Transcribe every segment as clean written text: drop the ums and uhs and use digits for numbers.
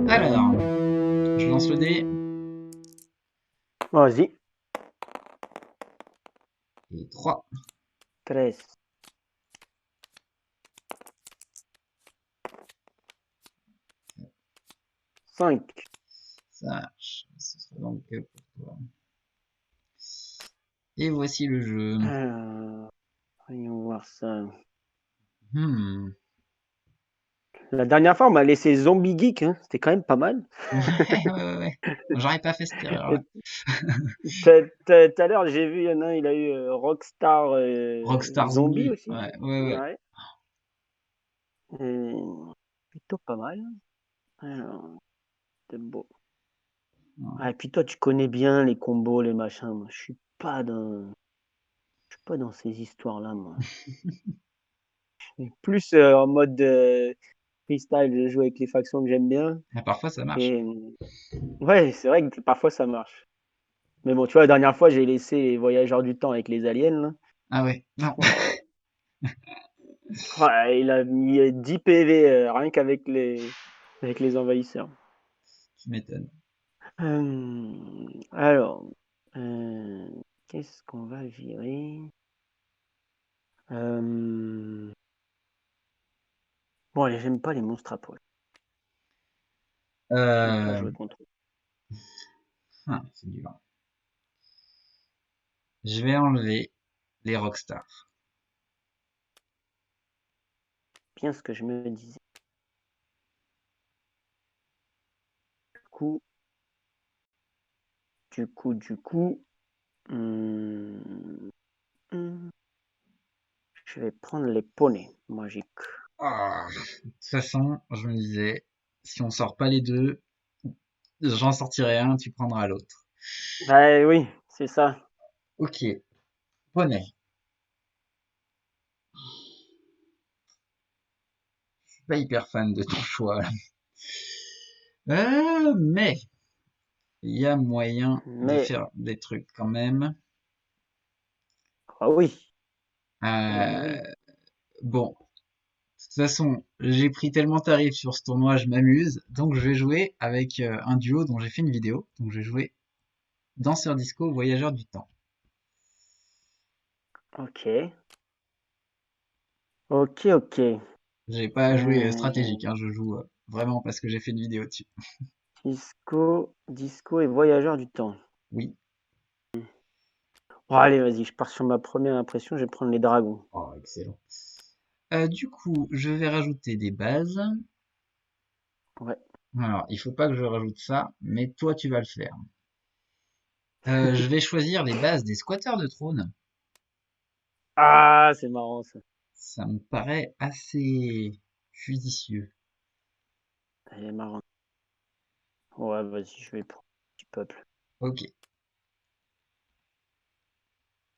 Alors, je lance le dé. Vas-y. Et 3. 13. 5. Ça marche. Ce sera donc pour toi. Et voici le jeu. Voyons voir ça. Hmm. La dernière fois, on m'a laissé Zombie Geek, hein. C'était quand même pas mal. Ouais, ouais, ouais. J'aurais pas fait cette Et erreur-là. tout à l'heure, j'ai vu, il y en a un, il a eu Rockstar Rockstar Zombie Zombie. aussi. Ouais, ouais, ouais. Ouais. Et plutôt pas mal. Alors, c'est beau. Ah, et puis toi, tu connais bien les combos, les machins. Moi, je suis pas dans ces histoires-là, moi. Je suis plus en mode freestyle. Je joue avec les factions que j'aime bien. Ah, parfois ça marche. Et ouais, c'est vrai que parfois ça marche. Mais bon, tu vois, la dernière fois, j'ai laissé les voyageurs du temps avec les aliens, là. Ah ouais. Non. Ouais, il a mis 10 PV rien avec les envahisseurs. Tu m'étonnes. Alors, euh, qu'est-ce qu'on va virer? Euh, Bon, allez, j'aime pas les monstres à poil. J'aime pas Euh... jouer contre eux. c'est dur. Je vais enlever les Rockstar. Bien ce que je me disais. Du du coup, hum, hum, je vais prendre les poneys magiques. Ah. De toute façon, je me disais, si on sort pas les deux, j'en sortirai un, tu prendras l'autre. Bah oui, c'est ça. Ok. Poney. Je suis pas hyper fan de ton choix. Mais il y a moyen de Mais, faire des trucs quand même. ah oui, oui, Euh, oui. bon, de toute façon, j'ai pris tellement tarif sur ce tournoi, je m'amuse. Donc je vais jouer avec un duo dont j'ai fait une vidéo. Donc je vais jouer Danseur Disco, Voyageur du Temps. Ok. Ok, ok. J'ai pas joué Euh, stratégique, hein, je joue vraiment parce que j'ai fait une vidéo dessus. disco et voyageur du temps. Oui. Bon, allez, vas-y, je pars sur ma première impression, je vais prendre les dragons. Oh, excellent. Du coup, je vais rajouter des bases. Ouais. Alors, il faut pas que je rajoute ça, mais toi tu vas le faire. Je vais choisir les bases des squatteurs de trône. Ah, c'est marrant ça. Ça me paraît assez judicieux. Elle est marrante. Ouais, vas-y, je vais prendre un petit peuple. Ok.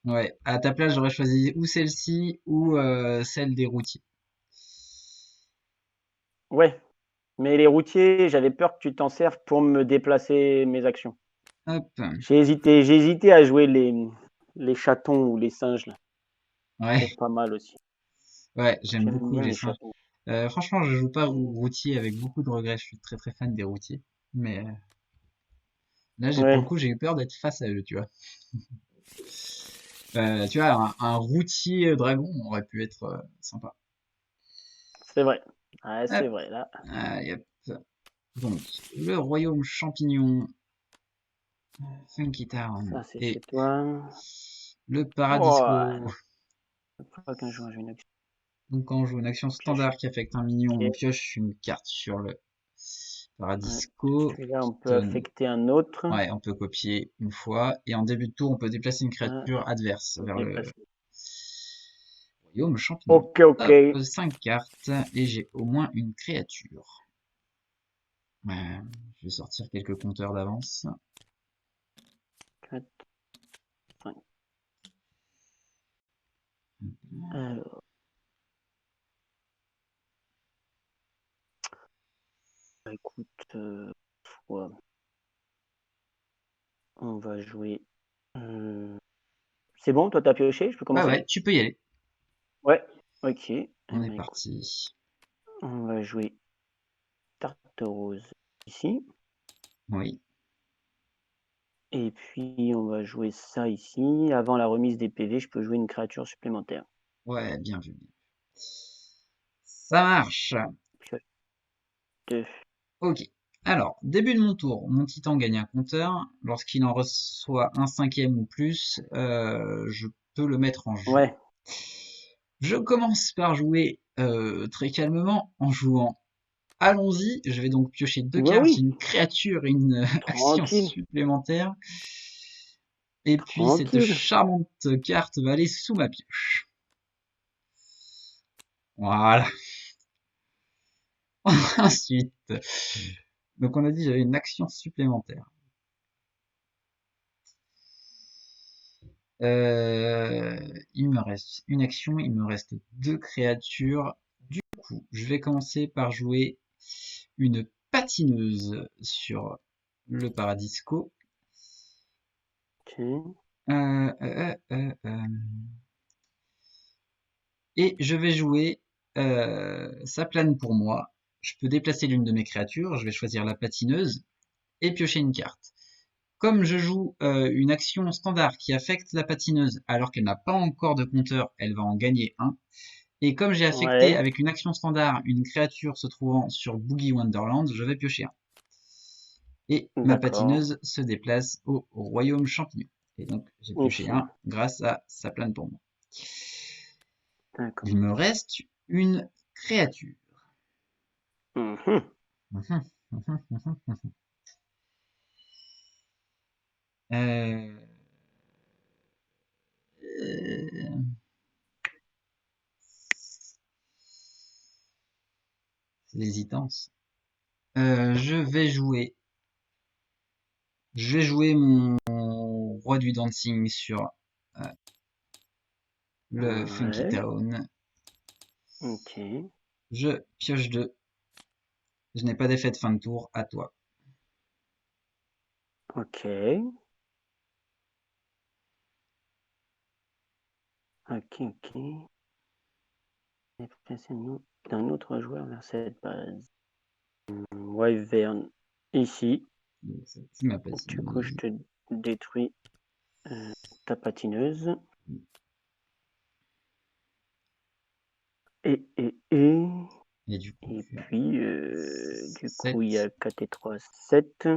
Ouais. À ta place, j'aurais choisi ou celle-ci ou celle des routiers. Ouais, mais les routiers, j'avais peur que tu t'en serves pour me déplacer mes actions. Hop. J'ai hésité à jouer les chatons ou les singes là. Ouais. C'est pas mal aussi. Ouais, j'aime J'aime beaucoup bien les les singes. châteaux. Franchement, je joue pas au routier avec beaucoup de regrets. Je suis très très fan des routiers. Mais là, pour le Ouais, coup, j'ai eu peur d'être face à eux, tu vois. Tu vois, un routier dragon aurait pu être sympa. c'est vrai. Ouais, Hop, c'est vrai, là. allez, hop. Donc, le royaume champignon, Funky Town Ça, c'est et chez toi. le Oh, Paradisco. chaque fois qu'un jour j'ai une action, Donc, quand on joue une action pioche. standard qui affecte un minion, on Ok. pioche une carte sur le Ouais. Paradisco. Celui-là, on Qui peut donne... affecter un autre. Ouais, on peut copier une fois. Et en début de tour, on peut déplacer une Ouais, créature adverse vers le déplacer. royaume champignon. Ok, ok. Hop, 5 cartes et j'ai au moins une créature. Je vais sortir quelques compteurs d'avance. 4, 5. Alors, écoute, ouais, on va jouer. euh, C'est bon, toi t'as pioché, je peux Ouais, commencer? ouais, tu peux y aller. Ouais. Ok. Eh On est ben, écoute, parti. on va jouer carte rose ici. Oui, Et puis on va jouer ça ici. Avant la remise des PV, je peux jouer une créature supplémentaire. ouais, bien vu. Ça marche. Pioche 2. Ok. Alors, début de mon tour, mon titan gagne un compteur. Lorsqu'il en reçoit un cinquième ou plus, je peux le mettre en jeu. Ouais. Je commence par jouer très calmement en jouant. Allons-y, je vais donc piocher deux Ouais, cartes, j'ai oui. une créature et une action Tranquille. supplémentaire. Et puis cette Tranquille. charmante carte va aller sous ma pioche. Voilà. Ensuite, donc on a dit j'avais une action supplémentaire. Il me reste une action, il me reste deux créatures. Du coup, je vais commencer par jouer une patineuse sur le Paradisco. Ok. Euh, euh, euh, euh, Et je vais jouer ça plane pour moi. Je peux déplacer l'une de mes créatures, je vais choisir la patineuse et piocher une carte. Comme je joue une action standard qui affecte la patineuse alors qu'elle n'a pas encore de compteur, elle va en gagner un. Et comme j'ai affecté Ouais. avec une action standard une créature se trouvant sur Boogie Wonderland, je vais piocher un. Et ma D'accord. patineuse se déplace au royaume champignon. Et donc j'ai pioché Ici. un grâce à ça plane pour moi. D'accord. Il me reste une créature. Mhm. Euh, euh, c'est l'hésitance. Je vais jouer mon roi du dancing sur euh, le Funky Ouais. Town. Ok. Je pioche 2. Je n'ai pas d'effet de fin de tour. À toi. Ok. Ok, ok. Déplacer d'un autre joueur vers cette base. Wyvern ici. Donc, c'est ma Du coup, je patineuse. te détruis ta patineuse. Et Et du coup, et je fais puis, du coup, il y 7. a 4 et 3, 7.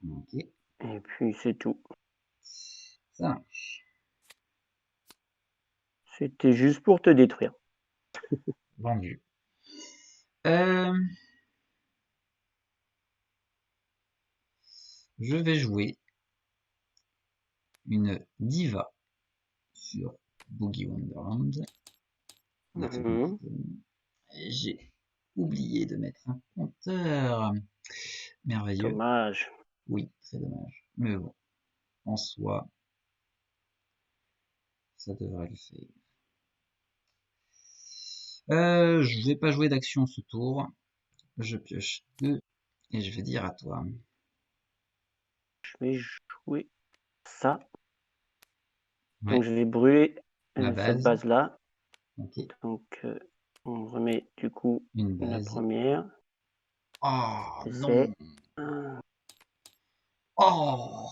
Ok. Et puis, c'est tout. Ça marche. C'était juste pour te détruire. Vendu. Euh, je vais jouer une diva sur Boogie Wonderland. De Funky Mhm. Town. J'ai oublié de mettre un compteur. Merveilleux. Dommage. Oui, c'est dommage. Mais bon, en soi, ça devrait le faire. Je vais pas jouer d'action ce tour. Je pioche 2 et je vais dire à toi. Je vais jouer ça. Ouais, Donc je vais brûler la cette base. base-là. Ok, Donc on remet du coup une la base. première. Oh Essai. non! Oh!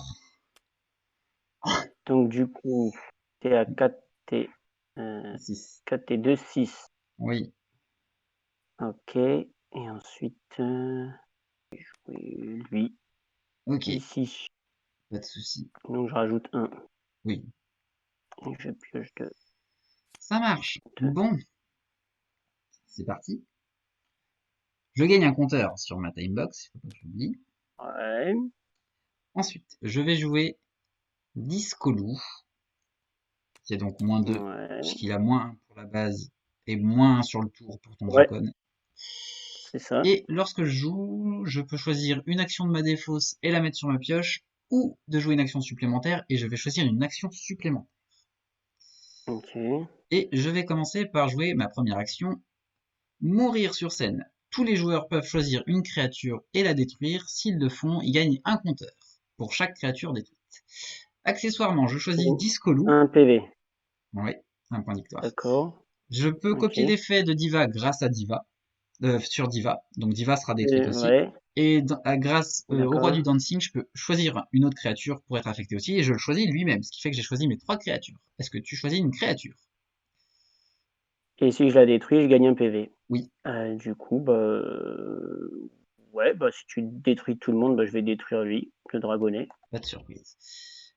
Donc du coup, t'es à 4T. 6. 4T2, 6. Oui, Ok. Et ensuite, lui, ok, ici. pas de souci. Donc je rajoute 1. Oui, Et je pioche 2. ça marche. Bon, c'est parti. Je gagne un compteur sur ma timebox, faut pas que j'oublie. Ouais. Ensuite, je vais jouer Discolou, qui est donc moins 2, Ouais. puisqu'il a moins 1 pour la base et moins 1 sur le tour pour ton Ouais, Dracon. c'est ça. Et lorsque je joue, je peux choisir une action de ma défausse et la mettre sur ma pioche, ou de jouer une action supplémentaire, et je vais choisir une action supplémentaire. Ok. Et je vais commencer par jouer ma première action, mourir sur scène. Tous les joueurs peuvent choisir une créature et la détruire. S'ils le font, ils gagnent un compteur pour chaque créature détruite. Accessoirement, je choisis Pour Discolou. 1 PV. Oui, un point de victoire. D'accord. Je peux Ok. copier l'effet de Diva grâce à Diva, sur Diva. Donc Diva sera détruite aussi. Ouais. Et grâce au roi du D'accord. dancing, je peux choisir une autre créature pour être affectée aussi. Et je le choisis lui-même, ce qui fait que j'ai choisi mes 3 créatures. Est-ce que tu choisis une créature? Et si je la détruis, je gagne un PV. Oui, Du coup, ouais, si tu détruis tout le monde, je vais détruire lui, le dragonnet. pas de surprise.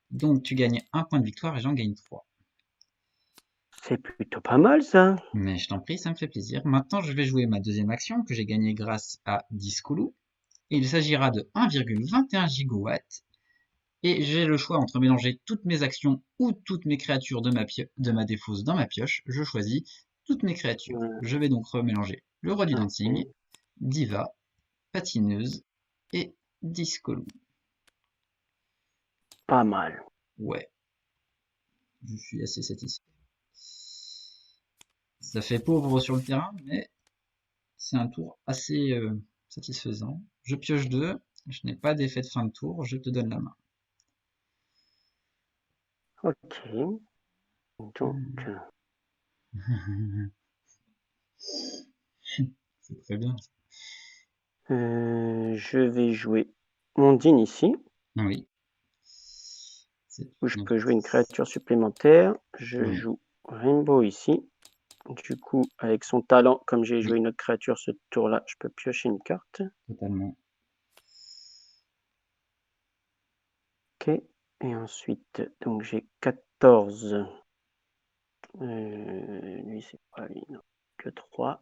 Donc tu gagnes un point de victoire et j'en gagne 3. C'est plutôt pas mal ça. Mais je t'en prie, ça me fait plaisir. Maintenant, je vais jouer ma deuxième action que j'ai gagnée grâce à Discolou. Et il s'agira de 1,21 gigawatts. Et j'ai le choix entre mélanger toutes mes actions ou toutes mes créatures de ma défausse dans ma pioche. Je choisis toutes mes créatures. Ouais, Je vais donc remélanger le roi du dancing, ok. Diva, patineuse et Discolou. Pas mal. Ouais, je suis assez satisfait. Ça fait pauvre sur le terrain, mais c'est un tour assez satisfaisant. Je pioche 2, je n'ai pas d'effet de fin de tour, je te donne la main. Ok. Donc, C'est très bien. je vais jouer Mondine ici, Oui. où je Donc, peux jouer une créature supplémentaire. Je oui, joue Rainbow ici. Du coup, avec son talent, comme j'ai oui, joué une autre créature ce tour-là, je peux piocher une carte. totalement. Ok. Et ensuite, donc j'ai 14. Lui, c'est pas lui, non. Que 3.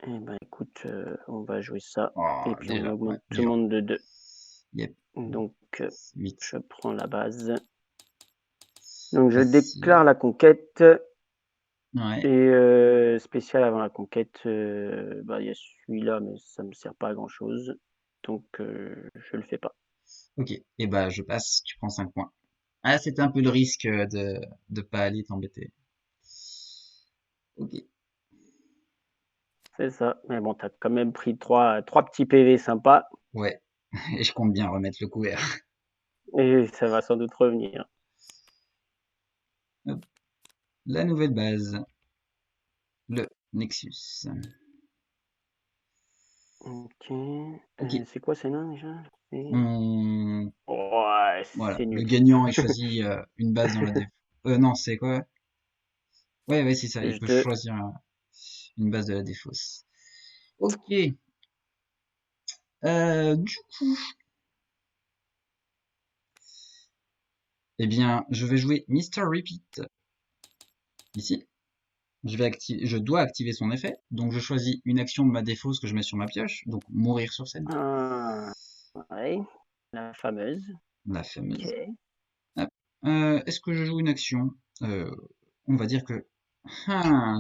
Eh ben écoute, on va jouer ça. Oh, Et puis on déjà, ouais, augmente tout le dur. monde de 2. Yep, Donc, 8. je prends la base. Donc je Facile. déclare la conquête. Ouais, Et spécial avant la conquête, il y a celui-là, mais ça me sert pas à grand chose. Donc je le fais pas. ok. Et bah, je passe, tu prends 5 points. Ah, c'était un peu le risque de pas aller t'embêter. Ok. C'est ça. Mais bon, t'as quand même pris trois petits PV sympas. Ouais. Et je compte bien remettre le couvert. Et ça va sans doute revenir. Hop. La nouvelle base. Le Nexus. Ok. Ok. C'est quoi ces nains déjà? On... Ouais, Voilà. c'est Le nul. gagnant, il choisit une base dans la déf. Non, c'est quoi? Ouais, ouais, c'est ça. Il Pioche peut 2. choisir une base de la défausse. Ok. Du coup, eh bien, je vais jouer Mr. Repeat ici. Je dois activer son effet. Donc, je choisis une action de ma défausse que je mets sur ma pioche. Donc, mourir sur scène. Ah, ouais, la fameuse. La Ok. fameuse. Hop. Est-ce que je joue une action? On va dire que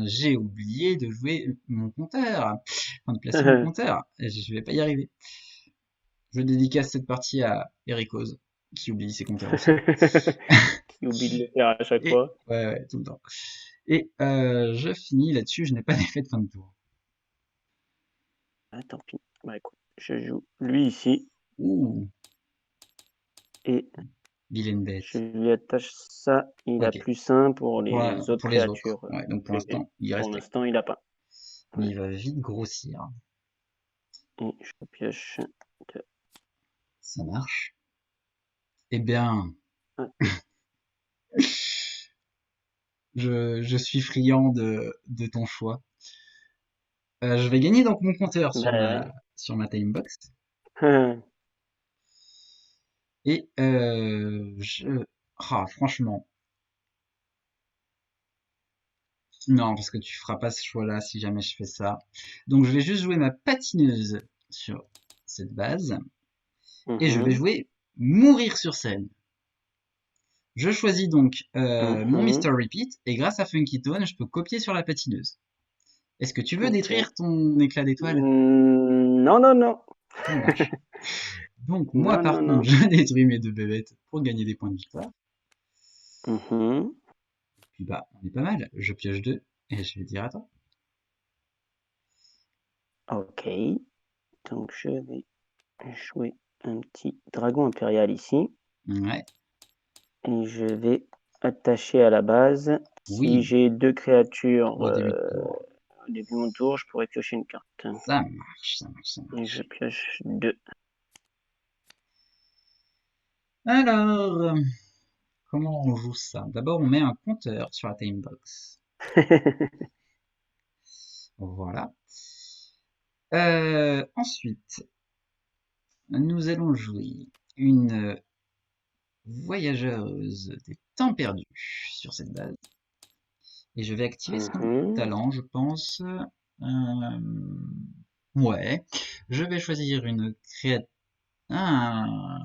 j'ai oublié de jouer mon compteur. Enfin, de placer mon compteur. Et je vais pas y arriver. Je dédicace cette partie à Ericose, qui oublie ses compteurs aussi. Qui oublie de le faire à chaque Et fois. ouais, ouais, tout le temps. Et je finis là-dessus, je n'ai pas d'effet de fin de tour. Ah, tant pis. Bah écoute, je joue lui ici Ouh, et Vilaine Je bête. lui attache ça. Il a Ok. +1 pour les autres Pour les autres. créatures. Ouais, donc pour Et l'instant, il pour reste avec l'instant, il a pas. mais Ouais. il va vite grossir. Et je pioche 2. Ça marche. Eh bien, Ouais. je suis friand de ton choix. Je vais gagner donc mon compteur Bah sur ma timebox. ouais. Et franchement, non, parce que tu feras pas ce choix-là si jamais je fais ça. Donc je vais juste jouer ma patineuse sur cette base. Et je vais Mhm. jouer mourir sur scène. Je choisis donc mon Mr. Mhm. Repeat, et grâce à Funky Tone, je peux copier sur la patineuse. Est-ce que tu veux Ok. détruire ton éclat d'étoile? Non, non, non. Ça marche. Donc moi Non, par non, contre, non. je détruis mes deux bébêtes pour gagner des points de victoire. Mhm. Puis bah, on est pas mal. Je pioche deux, et je vais dire à toi. Ok. Donc je vais jouer un petit dragon impérial ici. Ouais, Et je vais attacher à la base. Si oui, j'ai deux créatures au début de tour. au début de mon tour, je pourrais piocher une carte. Ça marche, ça marche, ça Et je marche. pioche 2. Alors, comment on joue ça? D'abord, on met un compteur sur la timebox. Voilà. Ensuite, nous allons jouer une voyageuse des temps perdus sur cette base. Et je vais activer son Mhm. talent, je pense. Euh, ouais. Je vais choisir une créature. Ah,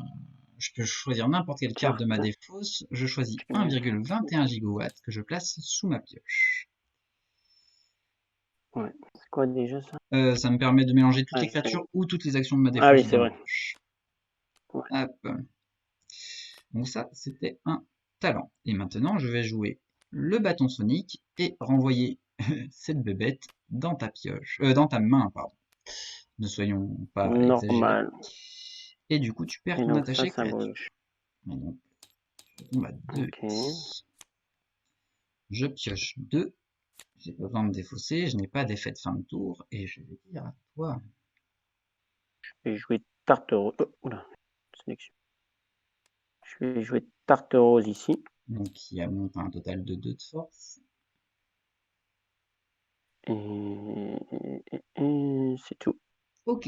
je peux choisir n'importe quelle carte de ma Carte. défausse. Je choisis Ouais. 1,21 gigawatts que je place sous ma pioche. Ouais. C'est quoi déjà ça? Ça me permet de mélanger toutes Ah, les créatures ou toutes les actions de ma ah oui, défausse c'est dans ma vrai. pioche. Ouais. Hop. Donc ça, c'était un talent. Et maintenant, je vais jouer le bâton sonique et renvoyer cette bébête dans ta pioche, dans ta main, pardon. Ne soyons pas exagérés. Normal. Et du coup, tu perds Et ton donc ça, attaché ça créature. bouge. Et donc, je tombe à 2. Ok. Je pioche 2. J'ai pas besoin de défausser. Je n'ai pas d'effet de fin de tour. Et je vais dire à toi. Je vais jouer tarte rose. Oh, oula. Sélection. Je vais jouer tarte rose ici. Donc, qui a monté un total de 2 de force. Et c'est tout. Ok.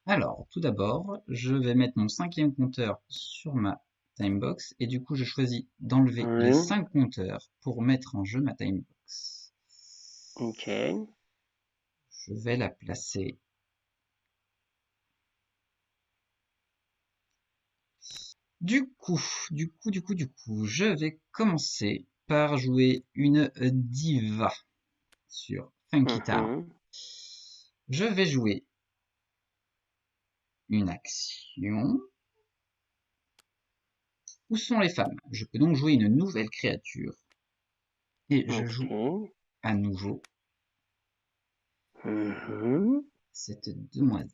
Alors, tout d'abord, je vais mettre mon cinquième compteur sur ma timebox et du coup, je choisis d'enlever les Ouais. 5 compteurs pour mettre en jeu ma timebox. Ok. Je vais la placer. Du coup, je vais commencer par jouer une diva sur Funky Town. Mhm. Je vais jouer une action. Où sont les femmes? Je peux donc jouer une nouvelle créature et je joue Ok. à nouveau Mhm. cette demoiselle.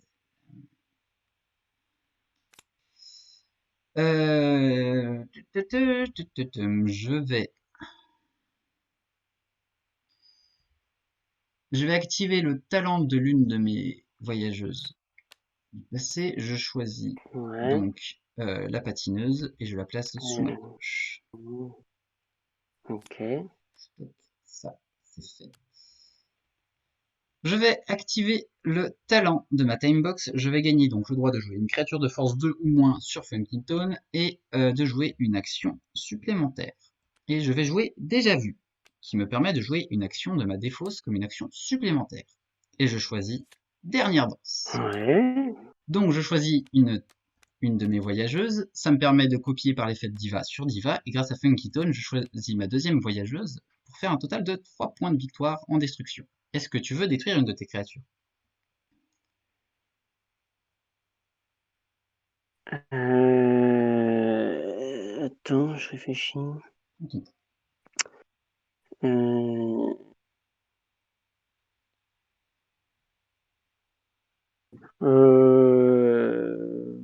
Je vais activer le talent de l'une de mes voyageuses du passé. Je choisis Ouais. donc la patineuse et je la place sous ma Euh, pioche. ok. Stop, ça, c'est fait. Je vais activer le talent de ma timebox. Je vais gagner donc le droit de jouer une créature de force 2 ou moins sur Funky Tone et de jouer une action supplémentaire. Et je vais jouer Déjà Vu, qui me permet de jouer une action de ma défausse comme une action supplémentaire. Et je choisis Dernière Danse. Ouais. Donc je choisis une de mes voyageuses, ça me permet de copier par l'effet de Diva sur Diva, et grâce à Funky Tone, je choisis ma deuxième voyageuse pour faire un total de 3 points de victoire en destruction. Est-ce que tu veux détruire une de tes créatures? Attends, je réfléchis. Ok. Euh, euh,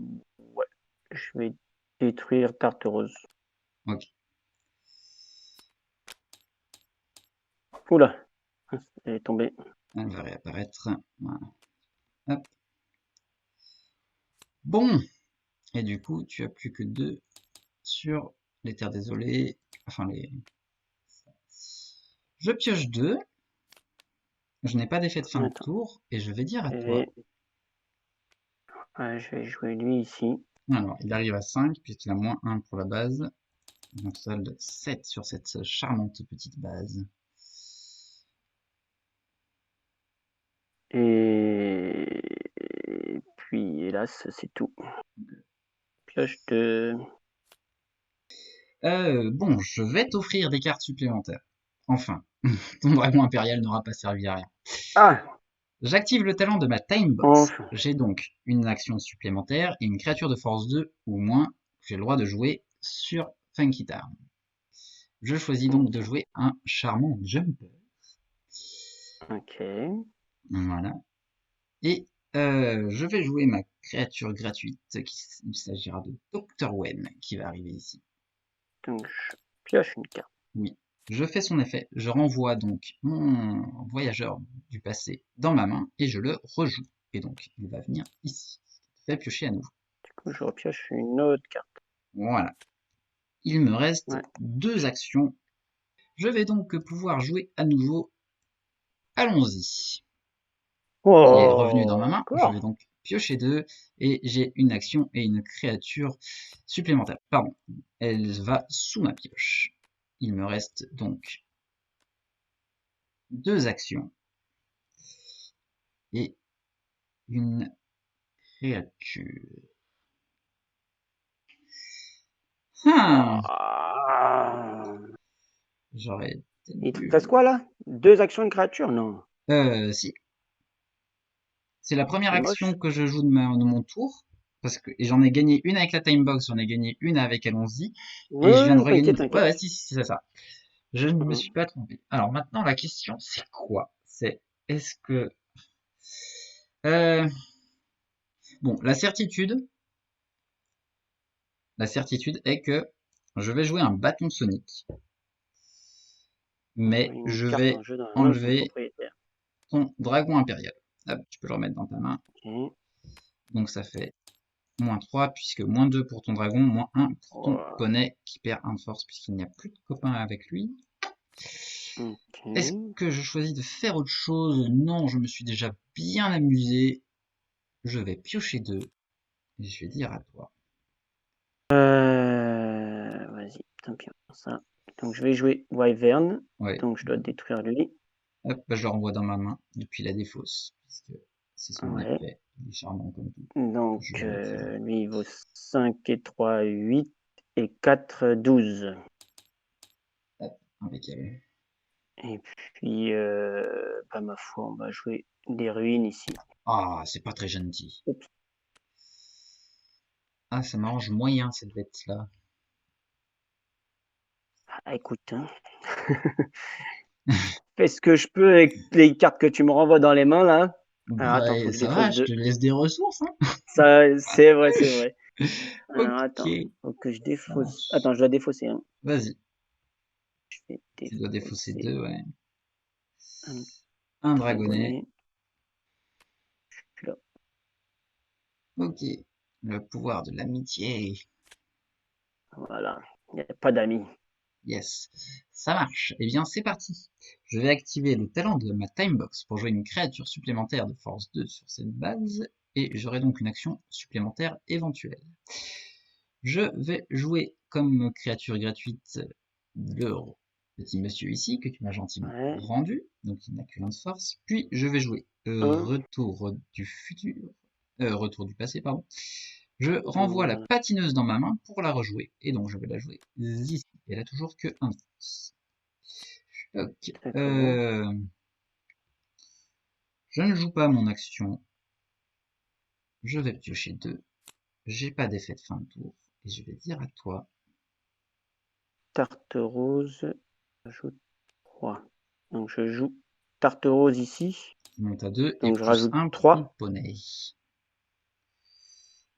Je vais détruire Tarte Rose. Ok. Oula, elle est tombée. Elle va réapparaître. Voilà. Hop. Bon. Et du coup, tu as plus que 2 sur les terres désolées. Enfin, les... Je pioche 2. Je n'ai pas d'effet de fin de tour. Et je vais dire à toi. Je vais jouer lui ici. Alors, il arrive à 5 puisqu'il a moins 1 pour la base. Donc, solde 7 sur cette charmante petite base. Et puis, hélas, c'est tout. Pioche 2. Bon, je vais t'offrir des cartes supplémentaires. Enfin, ton dragon impérial n'aura pas servi à rien. Ah! J'active le talent de ma Timebox. Enfin. J'ai donc une action supplémentaire et une créature de force 2 ou moins que j'ai le droit de jouer sur Funky Town. Je choisis donc de jouer un charmant Jumper. Ok. Voilà. Et je vais jouer ma créature gratuite. Il s'agira de Dr. Wen qui va arriver ici. Donc je pioche une carte. Oui. Je fais son effet. Je renvoie donc mon voyageur du passé dans ma main et je le rejoue. Et donc il va venir ici. Je vais piocher à nouveau. Du coup, je repioche une autre carte. Voilà. Il me reste 2 actions. Je vais donc pouvoir jouer à nouveau. Allons-y. Oh, il est revenu dans ma main. Je vais donc piocher 2 et j'ai une action et une créature supplémentaire. Pardon. Elle va sous ma pioche. Il me reste donc 2 actions et une créature. J'aurais... Il te reste quoi là? 2 actions de créature? Non. Si. C'est la première action que je joue de mon tour. Parce que j'en ai gagné une avec la Timebox, j'en ai gagné une avec Allons-y. Et je viens de regagner. Ouais, si, c'est ça. Je ne me suis pas trompé. Alors maintenant, la question, c'est quoi? C'est est-ce que... Bon, la certitude est que je vais jouer un bâton sonique. Mais je vais enlever ton dragon impérial. Hop, tu peux le remettre dans ta main. Donc ça fait moins 3, puisque moins 2 pour ton dragon, moins 1 pour ton poney, qui perd 1 de force, puisqu'il n'y a plus de copains avec lui. Est-ce que je choisis de faire autre chose? Non, je me suis déjà bien amusé. Je vais piocher 2. Et je vais dire à toi. Vas-y, tant pis, ça. Donc je vais jouer Wyvern. Ouais. Donc je dois détruire lui. Hop, bah, je le renvoie dans ma main depuis la défausse, puisque c'est son effet. Il est charmant comme tout. Donc lui il vaut 5 et 3, 8 et 4, 12. Hop, impeccable. Et puis, bah, ma foi, on va jouer des ruines ici. Ah, c'est pas très gentil. Oups. Ah, ça m'arrange moyen cette bête-là. Ah, écoute, hein. Fais ce que je peux avec les cartes que tu me renvoies dans les mains, là. Alors, attends, faut que je défausse 2. Je te laisse des ressources, hein. Ça, c'est vrai, c'est vrai. Alors, attends, Ok. faut que je défausse. Attends, je dois défausser, hein. Vas-y. Tu dois défausser 2, ouais. Un dragonnet. Je suis là. Ok. Le pouvoir de l'amitié. Voilà. Il n'y a pas d'amis. Yes. Ça marche. Eh bien, c'est parti. Je vais activer le talent de ma Timebox pour jouer une créature supplémentaire de force 2 sur cette base. Et j'aurai donc une action supplémentaire éventuelle. Je vais jouer comme créature gratuite le petit monsieur ici, que tu m'as gentiment rendu. Donc il n'a que 1 de force. Puis je vais jouer retour du futur. Retour du passé, pardon. Je renvoie la patineuse dans ma main pour la rejouer. Et donc je vais la jouer ici. Elle a toujours que 1 de force. Ok. Je ne joue pas mon action. Je vais piocher 2. J'ai pas d'effet de fin de tour. Et je vais dire à toi. Tarte rose. J'ajoute 3. Donc je joue tarte rose ici. Monte à 2 donc et je rajoute 1 3. pour poney.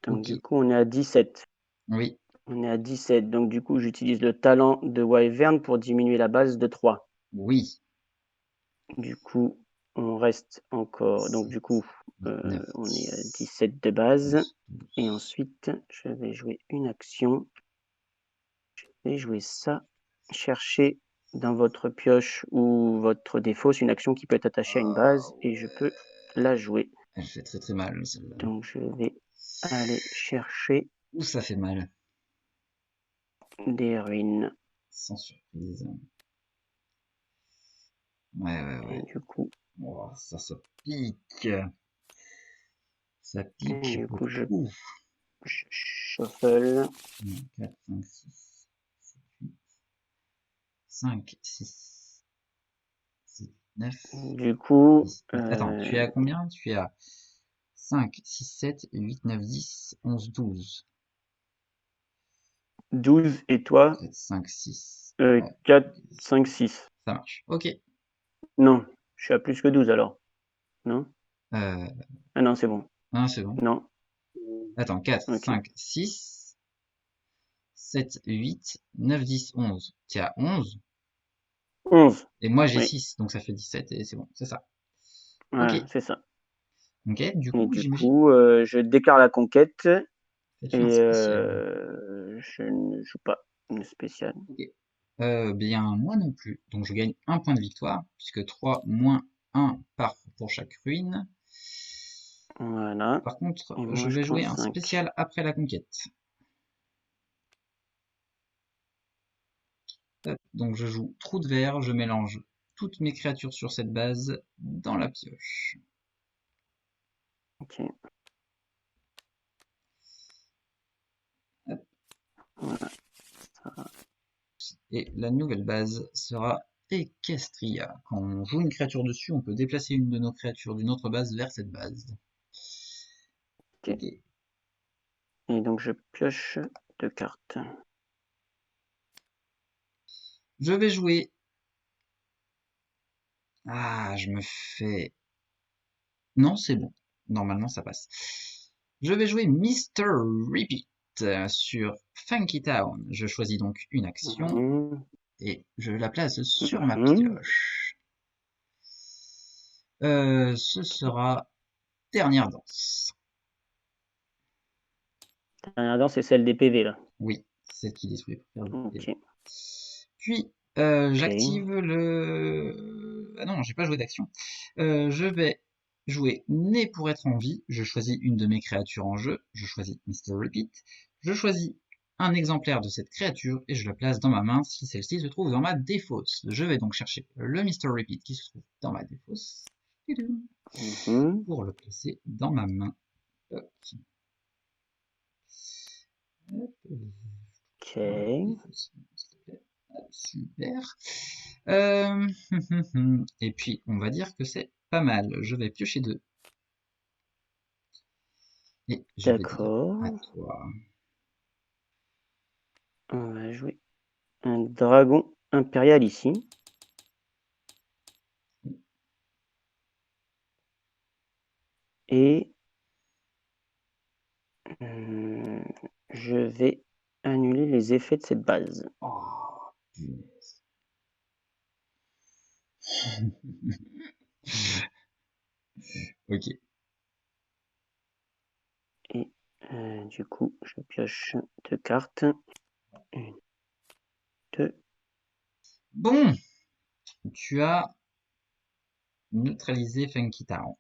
Donc du coup on est à 17. Oui, On est à 17. Donc, du coup, j'utilise le talent de Wyvern pour diminuer la base de 3. oui. Du coup, on reste encore. Donc, 7, du coup, 8, 9, on est à 10, 17 de base. 11, Et 12. ensuite, je vais jouer une action. Je vais jouer ça. Chercher dans votre pioche ou votre défausse une action qui peut être attachée à une Ah base. Et je ouais. peux la jouer. Elle fait très très mal, celle-là. Donc, je vais aller chercher Ouh, ça fait mal. des ruines. Sans surprise. Ouais, ouais, Et ouais. du coup, Oh, ça pique. Ça et pique du coup je beaucoup. shuffle. 4, 5, 6, 7, 8, 5, 6, 7, 9, Du coup, 10. Attends, tu es à combien? Tu es à 5, 6, 7, 8, 9, 10, 11, 12. 12 et toi 4, 5, 6. 4, 5, 6. Ça marche. Ok. Non, je suis à plus que 12 alors. Non? Euh, Ah non, c'est bon. un second. Non. Attends, 4, Ok. 5, 6, 7, 8, 9, 10, 11. Tu es à 11. 11. Et moi j'ai Oui, 6, donc ça fait 17 et c'est bon, c'est ça. Ok. voilà, c'est ça. Ok, du Et coup, du j'imagine. coup, je déclare la conquête Fais-tu un et spécial? je ne joue pas une spéciale. Ok. Bien, moi non plus. Donc je gagne un point de victoire, puisque 3 moins 1 part pour chaque ruine. Voilà. Par contre, Et je moi, je vais prends jouer un 5. spécial après la conquête. Hop, donc je joue trou de verre, je mélange toutes mes créatures sur cette base dans la pioche. Ok. Hop, Voilà. et la nouvelle base sera Equestria. Quand on joue une créature dessus, on peut déplacer une de nos créatures d'une autre base vers cette base. Ok. Ok. Et donc, je pioche 2 cartes. Je vais jouer. Ah, je me fais. Non, c'est bon. Normalement, ça passe. Je vais jouer Mr. Repeat sur Funky Town. Je choisis donc une action Mhm. et je la place sur ma Mhm. pioche. Ce sera Dernière Danse. La dernière danse, c'est celle des PV, là. Oui, celle qui détruit pour faire du PV. Ok. Puis, Ok. j'active le... Ah non, j'ai pas joué d'action. Je vais jouer Né pour être en vie. Je choisis une de mes créatures en jeu. Je choisis Mr. Repeat. Je choisis un exemplaire de cette créature et je la place dans ma main si celle-ci se trouve dans ma défausse. Je vais donc chercher le Mr. Repeat qui se trouve dans ma défausse Mhm. pour le placer dans ma main. Hop. Hop. Dans la Ok. défausse, s'il te plaît. Hop, super. Et puis, on va dire que c'est pas mal. Je vais piocher 2. Et je vais dire à D'accord. toi. On va jouer un dragon impérial ici. Et je vais annuler les effets de cette base. Oh, punaise. Ok. Et du coup, je pioche 2 cartes. 1, 2. Bon, tu as neutralisé Funky Town.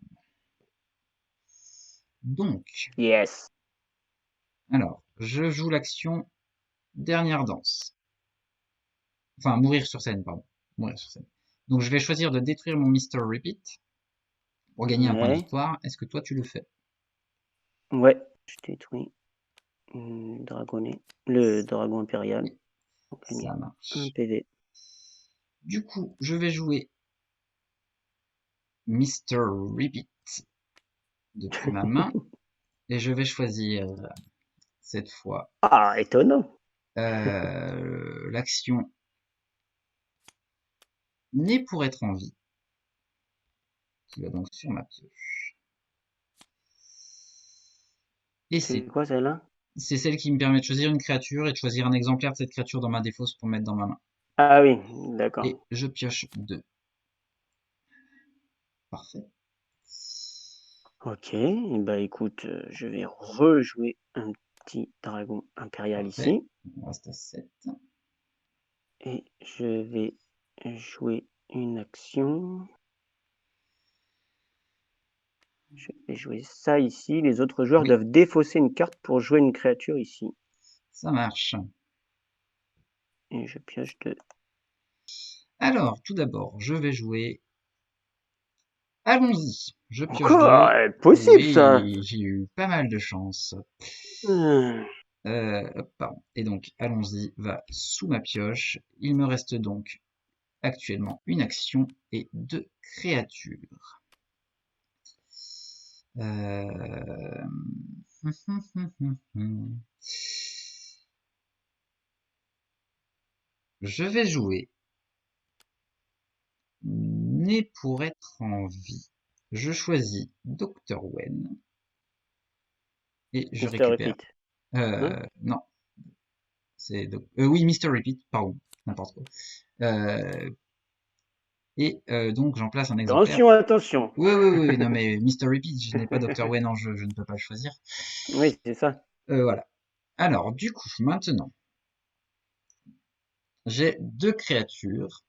Donc, Yes. alors, je joue l'action Dernière Danse. Enfin, mourir sur scène, pardon. Mourir sur scène. Donc, je vais choisir de détruire mon Mr. Repeat pour gagner un point de Ouais. victoire. Est-ce que toi, tu le fais? Ouais. Je détruis le dragon impérial. Oui, Pour ça gagner un marche. PV. Du coup, je vais jouer Mr. Repeat depuis ma main et je vais choisir cette fois Ah, étonnant. l'action Né pour être en vie qui va donc sur ma pioche. Et C'est c'est quoi celle-là? C'est celle qui me permet de choisir une créature et de choisir un exemplaire de cette créature dans ma défausse pour mettre dans ma main. Ah oui, d'accord. Et je pioche 2. Parfait. Ok, et bah écoute, je vais rejouer un petit dragon impérial Parfait. ici. On reste à 7. Et je vais jouer une action. Je vais jouer ça ici. Les autres joueurs Oui, doivent défausser une carte pour jouer une créature ici. ça marche. Et je pioche 2. Alors, tout d'abord, je vais jouer. Allons-y. Je pioche Encore 2. possible ça. Oui, j'ai eu pas mal de chance. Hmm. Hop, pardon. Et donc, allons-y, va sous ma pioche. Il me reste donc actuellement une action et 2 créatures. Euh... Je vais jouer Né pour être en vie. Je choisis Dr. Wen et je Mister récupère. Repeat. Non. Non, oui, Mr. Repeat, pardon, n'importe quoi. Euh, et donc j'en place un exemplaire. Attention, attention. Oui, oui, oui, non mais Mr. Repeat, je n'ai pas Dr. Wen en jeu, je ne peux pas le choisir. Oui, c'est ça. Voilà. Alors, du coup, maintenant, j'ai 2 créatures.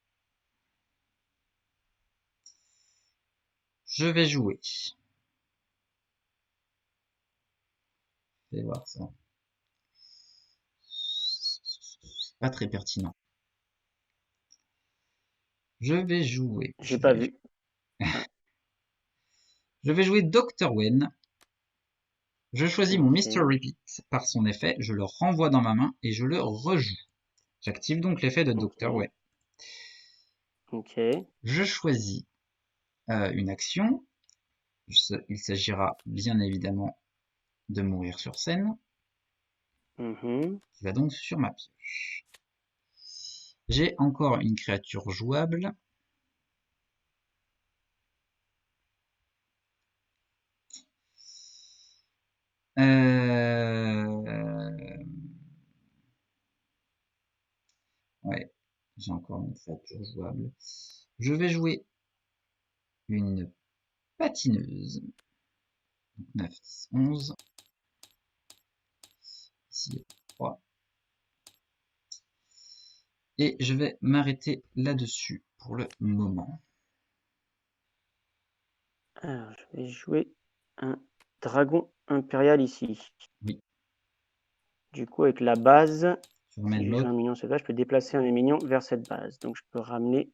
Je vais jouer. Je vais voir ça. C'est pas très pertinent. Je vais jouer. J'ai pas vu. Ah, Je vais jouer Dr. Wen. Je choisis mon Mr. ok, Repeat par son effet, je le renvoie dans ma main et je le rejoue. J'active donc l'effet de Dr. ok, Wen. ok. Je choisis une action. Il s'agira bien évidemment de mourir sur scène, Mhm. qui va donc sur ma pioche. J'ai encore une créature jouable. Ouais, j'ai encore une créature jouable. Je vais jouer une patineuse. 9, 10, 11. Ici, 3. Et je vais m'arrêter là-dessus pour le moment. Alors, je vais jouer un dragon impérial ici. Oui, Du coup, avec la base, je si ramène je joue l'autre. un minion sauvage, je peux déplacer un des minions vers cette base. Donc, je peux ramener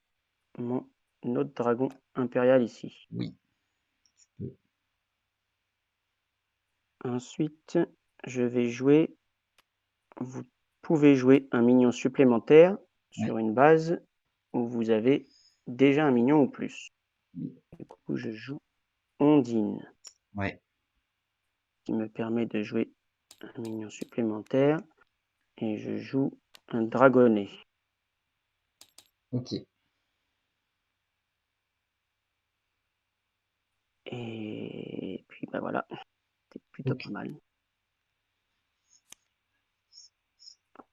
mon autre dragon impérial ici. Oui, tu peux. Ensuite, je vais jouer. Vous pouvez jouer un minion supplémentaire Ouais, sur une base où vous avez déjà un minion ou plus. oui, Du coup, je joue Ondine, ouais, qui me permet de jouer un minion supplémentaire. Et je joue un dragonnet. ok, Et puis, bah voilà, c'est plutôt ok, pas mal.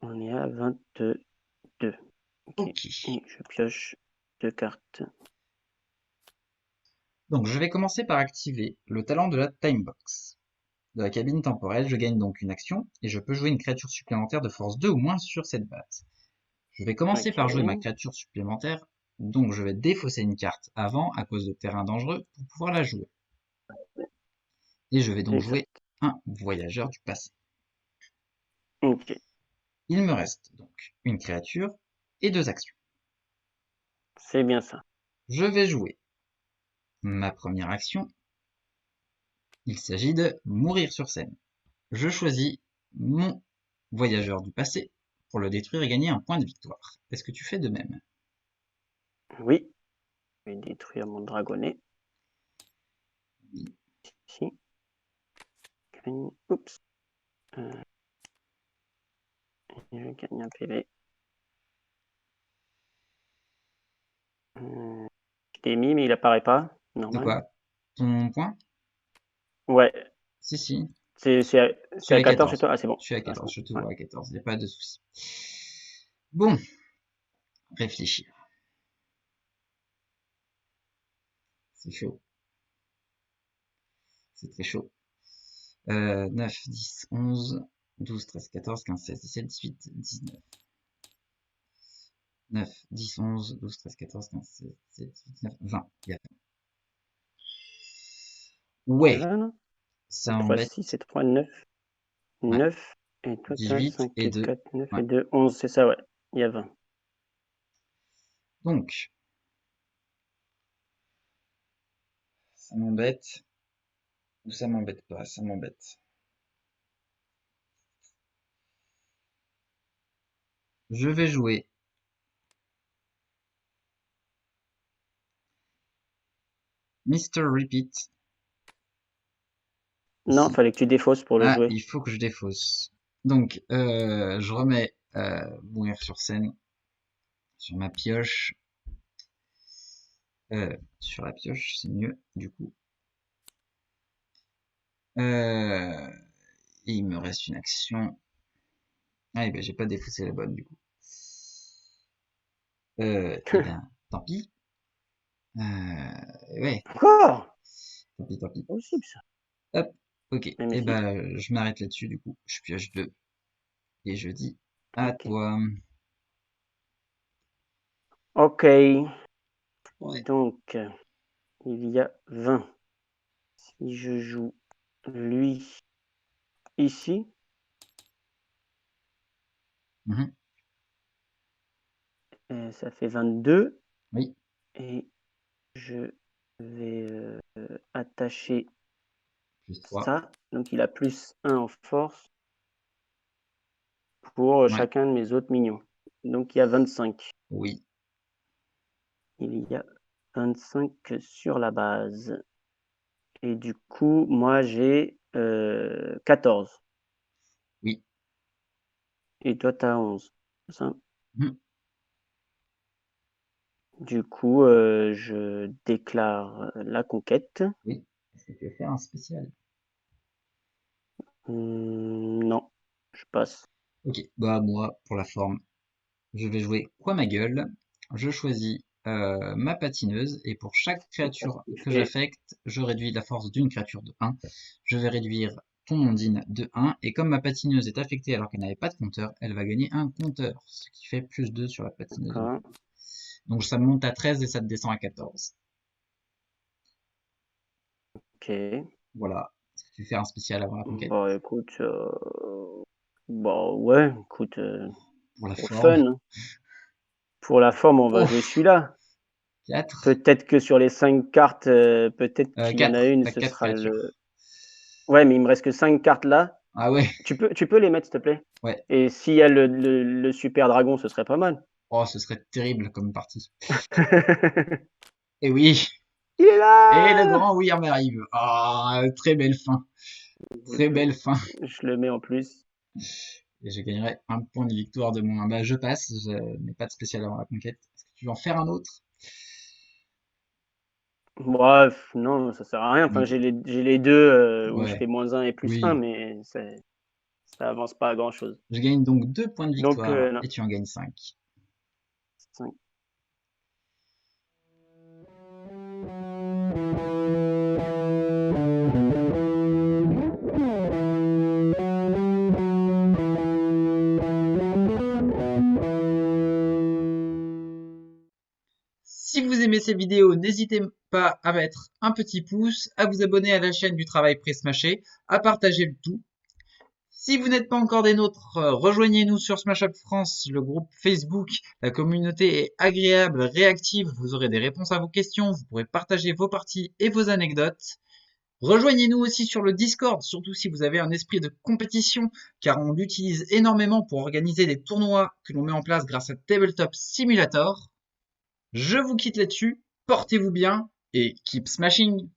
On est à 22. Ok. ok. Et je pioche 2 cartes. Donc, je vais commencer par activer le talent de la Time Box. De la cabine temporelle, je gagne donc une action et je peux jouer une créature supplémentaire de force 2 ou moins sur cette base. Je vais commencer Ok. par jouer ma créature supplémentaire, donc je vais défausser une carte avant à cause de terrain dangereux pour pouvoir la jouer. Et je vais donc jouer Exact. un voyageur du passé. Ok. Il me reste donc une créature et 2 actions. C'est bien ça. Je vais jouer ma première action. Il s'agit de mourir sur scène. Je choisis mon voyageur du passé pour le détruire et gagner un point de victoire. Est-ce que tu fais de même? Oui. Je vais détruire mon dragonnet. Oui. Ici. Oups. Je gagne un PV. Je l'ai mis, mais il apparaît pas. De Normal. quoi? Ton point? Ouais. Si, si. C'est à, Je c'est suis à à 14 chez 14. toi? Ah, c'est bon. Je suis à Ah, c'est 14. bon. Je te Ouais. vois à 14. Il n'y a pas de souci. Bon, réfléchir. C'est chaud. C'est très chaud. 9, 10, 11, 12, 13, 14, 15, 16, 17, 18, 19. 9, 10, 11, 12, 13, 14, 15, 16, 17, 18, 19, 20. Il y a... Il y a Ouais, 20, non? ça 3, embête. 6 et 3, 9. Ouais, 9. Et toi, t'as 18 5 et et 2. 4, 9 Ouais. et 2, 11. C'est ça, ouais. Il y a 20. Donc, ça m'embête ou ça m'embête pas? Ça m'embête. Je vais jouer Mr. Repeat Non, ici. fallait que tu défausses pour le Ah, jouer. il faut que je défausse. Donc, je remets mourir sur scène sur ma pioche. Sur la pioche, c'est mieux, du coup. Et il me reste une action. Ah, et ben, j'ai pas défaussé la bonne, du coup. Et ben, tant pis. Ouais, Encore? tant pis, tant pis. C'est possible, ça. Hop, ok. Mais Et si. ben, je m'arrête là-dessus, du coup. Je pioche 2. Et je dis à Ok. toi. Ok. Ouais. Donc, il y a 20. Si je joue lui ici, Mhm. ça fait 22. Oui, Et je vais attacher plus 3. ça. Donc, il a plus 1 en force pour Ouais, chacun de mes autres minions. Donc, il y a 25. oui, Il y a 25 sur la base. Et du coup, moi, j'ai 14. oui. Et toi, tu as 11. C'est ça? Mhm. Du coup, je déclare la conquête. Oui. Est-ce que tu veux faire un spécial? Non, je passe. Ok, bah moi, pour la forme, je vais jouer quoi ma gueule. Je choisis ma patineuse et pour chaque créature que Et j'affecte, je réduis la force d'une créature de 1. Je vais réduire ton ondine de 1 et comme ma patineuse est affectée alors qu'elle n'avait pas de compteur, elle va gagner un compteur, ce qui fait plus 2 sur la patineuse. d'accord. Donc ça monte à 13 et ça te descend à 14. Ok. Voilà. Est-ce que tu fais un spécial avant la conquête? Bah écoute, bah ouais, écoute, Pour la pour le forme. fun, hein. Pour la forme, on va Oh, jouer celui-là. 4. Peut-être que sur les 5 cartes, peut-être qu'il y en a 4. une, T'as ce 4 sera créatures. le. Ouais, mais il me reste que 5 cartes là. Ah ouais? Tu peux les mettre, s'il te plaît? Ouais. Et s'il y a le super dragon, ce serait pas mal. Oh, ce serait terrible comme partie. Et oui. Il est Et le là! grand Wyrm arrive. Ah, très belle fin. Très belle fin. Je le mets en plus. Et je gagnerai un point de victoire de moins. Bah, je passe. Je n'ai pas de spécial avant la conquête. Est-ce que tu veux en faire un autre? Bref, non, ça sert à rien. Enfin, Ok. j'ai les deux où je Ouais. fais -1 et +1, Oui. mais ça avance pas à grand chose. Je gagne donc 2 points de Donc, victoire non. et tu en gagnes 5. 5. Si vous aimez ces vidéos, n'hésitez pas à mettre un petit pouce, à vous abonner à la chaîne du Travail Pré-Smashé, à partager le tout. Si vous n'êtes pas encore des nôtres, rejoignez-nous sur Smash Up France, le groupe Facebook. La communauté est agréable, réactive, vous aurez des réponses à vos questions, vous pourrez partager vos parties et vos anecdotes. Rejoignez-nous aussi sur le Discord, surtout si vous avez un esprit de compétition, car on l'utilise énormément pour organiser des tournois que l'on met en place grâce à Tabletop Simulator. Je vous quitte là-dessus, portez-vous bien et keep smashing!